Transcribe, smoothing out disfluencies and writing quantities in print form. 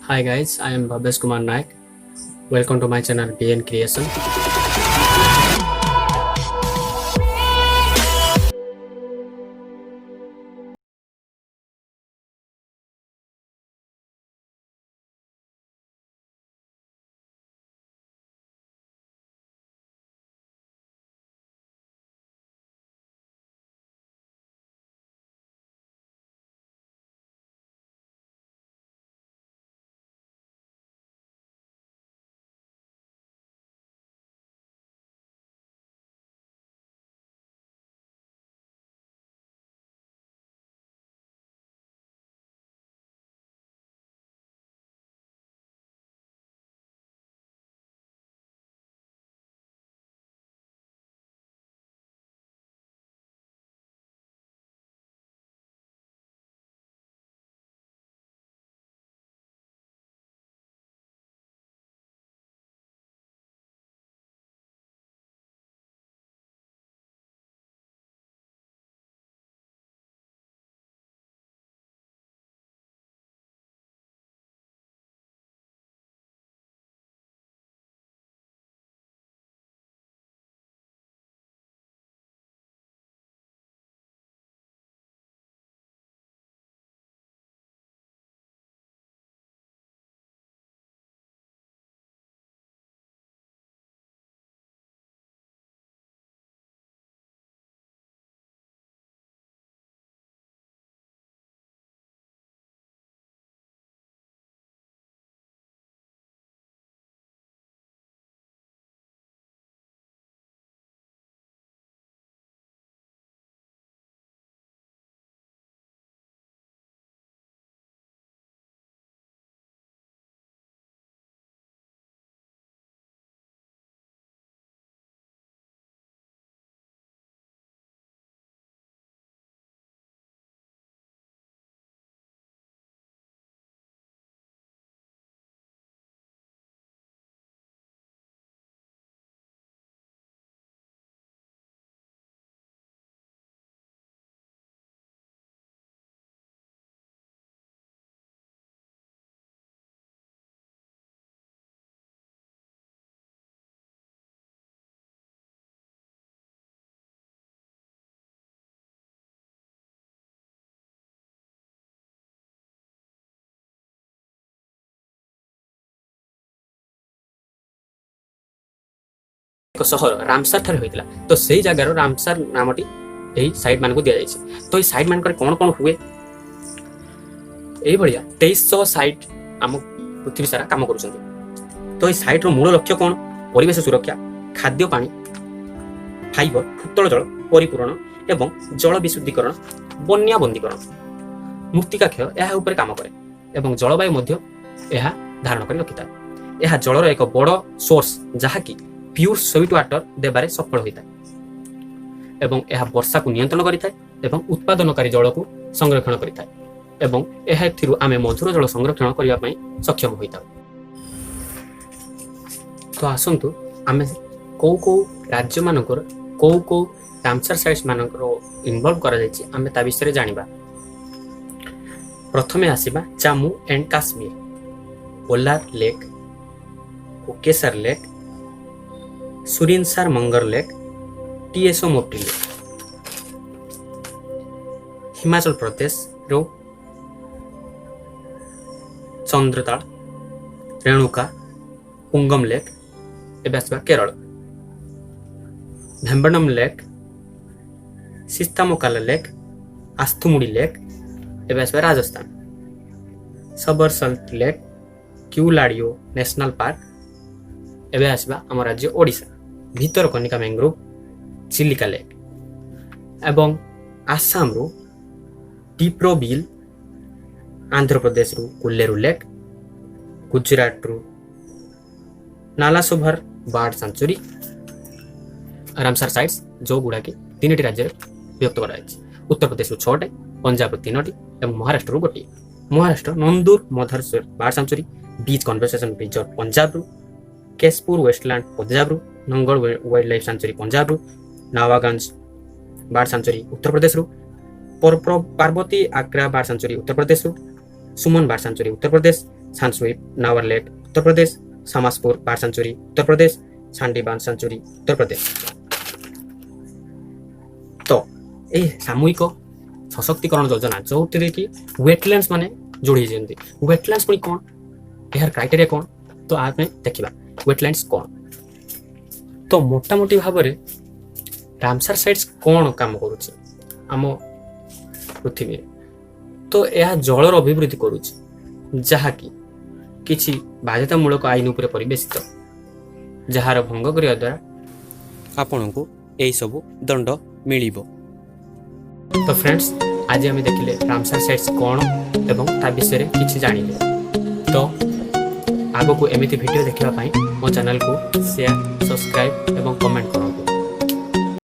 Hi guys, I am Bhavesh Kumar Naik. Welcome to my channel BN Creation. ଏକ ସହର Ramsar ଠାରେ ହୋଇଥିଲା। ତ ସେଇ ଜାଗାର ରାମସାର ନାମଟି ଏହି ସାଇଟ୍ ମାନଙ୍କୁ ଦିଆଯାଇଛି। ତ ଏହି ସାଇଟ୍ ମାନଙ୍କରେ କ'ଣ କ'ଣ ହୁଏ? ଏଇଭଳିଆ 2300 ସାଇଟ୍ ଆମ ପୃଥିବୀ ସାରା କାମ କରୁଛନ୍ତି। ତ ଏହି ସାଇଟ୍ର ମୂଳ ଲକ୍ଷ୍ୟ କ'ଣ? ପରିବେଶ ସୁରକ୍ଷା, ଖାଦ୍ୟ ପାଣି, ଫାଇବର, ଭୂତଳ ଜଳ ପରିପୂରଣ ଏବଂ ଜଳ ବିଶୁଦ୍ଧିକରଣ, ବନ୍ୟା ବନ୍ଦୀକରଣ, ମୃତ୍ତିକା କ୍ଷୟ ଏହା ଉପରେ କାମ କରେ ଏବଂ ଜଳବାୟୁ ମଧ୍ୟ ଏହା ଧାରଣ କରି ରଖିଥାଏ। ଏହା ଜଳର ଏକ ବଡ଼ ସୋର୍ସ, ଯାହାକି ପିଓର ସୁଇଟ୍ ୱାଟର ଦେବାରେ ସଫଳ ହୋଇଥାଏ ଏବଂ ଏହା ବର୍ଷାକୁ ନିୟନ୍ତ୍ରଣ କରିଥାଏ ଏବଂ ଉତ୍ପାଦନକାରୀ ଜଳକୁ ସଂରକ୍ଷଣ କରିଥାଏ ଏବଂ ଏଥିରୁ ଆମେ ମଧୁର ଜଳ ସଂରକ୍ଷଣ କରିବା ପାଇଁ ସକ୍ଷମ ହୋଇଥାଉ। ତ ଆସନ୍ତୁ ଆମେ କୋଉ ରାଜ୍ୟମାନଙ୍କର କୋଉ ରାମସାର ସାଇଟ୍ସ ମାନଙ୍କର ଇନଭଲ୍ଭ କରାଯାଇଛି ଆମେ ତା ବିଷୟରେ ଜାଣିବା। ପ୍ରଥମେ ଆସିବା Jammu and Kashmir, Wular lake, Hokersar lake, Surinsar Mansar lake, Tso Moriri lake. Himachal ପ୍ରଦେଶର ଚନ୍ଦ୍ରତାଳ, ରେଣୁକା, ପୁଙ୍ଗମ ଲେକ୍। ଏବେ ଆସିବା କେରଳ, ଭେମ୍ବନମ ଲେକ୍, ସିସ୍ତାମୋକାଲା ଲେକ୍, ଆସ୍ଥୁମୁଡି ଲେକ୍। ଏବେ ଆସିବା Rajasthan, Sambhar salt lake, Keoladeo national park. ଏବେ ଆସିବା ଆମ ରାଜ୍ୟ ଓଡ଼ିଶା, ଭିତରକନିକା ମ୍ୟାଙ୍ଗ୍ରୋଭ, ଚିଲିକା ଲେକ୍ ଏବଂ ଆସାମରୁ ଦୀପ୍ରବିଲ, ଆନ୍ଧ୍ରପ୍ରଦେଶରୁ କୁଲେରୁ ଲେକ୍, ଗୁଜରାଟରୁ Nalsarovar bird sanctuary. Ramsar sites ଯେଉଁଗୁଡ଼ାକି 3ଟି ରାଜ୍ୟରେ ବିଭକ୍ତ କରାଯାଇଛି। ଉତ୍ତରପ୍ରଦେଶରୁ 6ଟି, ପଞ୍ଜାବରୁ 3ଟି ଏବଂ ମହାରାଷ୍ଟ୍ରରୁ 1ଟିଏ। Maharashtra Nandur Madhmeshwar bird sanctuary, Beas conservation reserve ପଞ୍ଜାବରୁ, କେଶପୁର ୱେଷ୍ଟଲ୍ୟାଣ୍ଡ ପଞ୍ଜାବରୁ, ନଙ୍ଗଳ ୱାଇଲ୍ଡ ଲାଇଫ୍ ସାଞ୍ଚୁରୀ ପଞ୍ଜାବରୁ, ନାୱାଗଞ୍ଜ ବାର୍ଡ ସାଞ୍ଚୁରୀ ଉତ୍ତରପ୍ରଦେଶରୁ, ପାର୍ବତୀ ଆଗ୍ରା ବାର୍ଡ ସାଞ୍ଚୁରୀ ଉତ୍ତରପ୍ରଦେଶରୁ, ସୁମନ ବାର୍ଡ ସାଞ୍ଚୁରୀ ଉତ୍ତରପ୍ରଦେଶ, सांसुइप नावर lake Uttar Pradesh, Samaspur bird sanctuary Uttar Pradesh, Sandi बांध सेंचुरी उत्तर प्रदेश। तो ये सामूहिक सशक्तिकरण योजना जो कि वेटलैंड्स माने जोड़ी जाती। वेटलैंड्स पुणी कौन, यार क्राइटेरिया कौन, तो आम देखा वेटलैंड्स कौन। तो मोटामोटी भाव में रामसर साइट्स कौन काम करुच्ची आम पृथ्वी, तो यह जलर अभिवृद्धि करुच्ची जहाँकि किछि बाध्यतामूलक आईन उपरे परिवेशित, जार भंग करिया द्वारा आपनको यही सब दंड मिलिबो। तो फ्रेंड्स आज आम देखिले रामसर साइट्स कौन एवं ता विषय किछि जानिले। तो आगो को एमिति वीडियो देखिबा पई मो चैनल को शेयर, सब्सक्राइब एवं कमेंट करो।